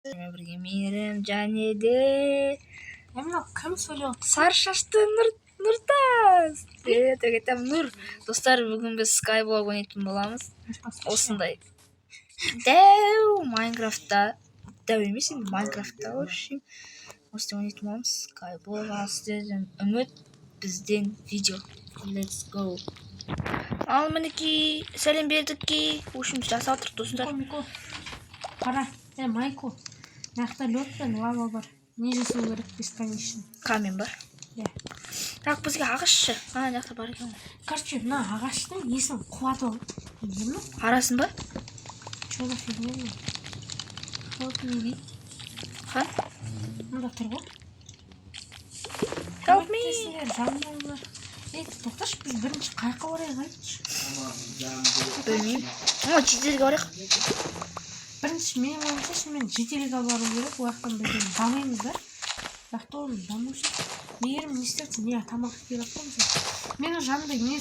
Бірге мейірім және де кім сөйлеп отыр? сары шашты Нұртас. Привет, там Нұр. Достар, бүгін біз Skyblock ойнайтын боламыз. Осындай дәу Майнкрафтта, дәу емес енді Майнкрафтта в общем. Осындай ойнайтын боламыз. Skyblock сіздерден үміт, бізден видео. Let's go. Ал мінекей, сәлем бердік ки. В общем, жасап отырық достар. Мико, қара, Майко. Мақта лед пен лава бар. Не жасау керек? Бесконечно. Камень бар. Иә. Так, бізге ағашшы. Мақта бар екен. Короче, мына ағаштың несін қуатып алып. Емі? Арасын ба? Что за фигня? Вот не вид. Хан? Мында тұр ғой. Help me. Жануарлар. Тоқташы, біз бірінші қайыққа барайық айтшы. Білмеймін. Жетелге барайық. Бірінші мен ойымша шынымен жетелге бару керек. Уақыттан бізден дамаймыз да. Бірақ та оның даму үшін мейірім не істерсің? Не тамақ істеп жатқанбыз. Менің жанымда не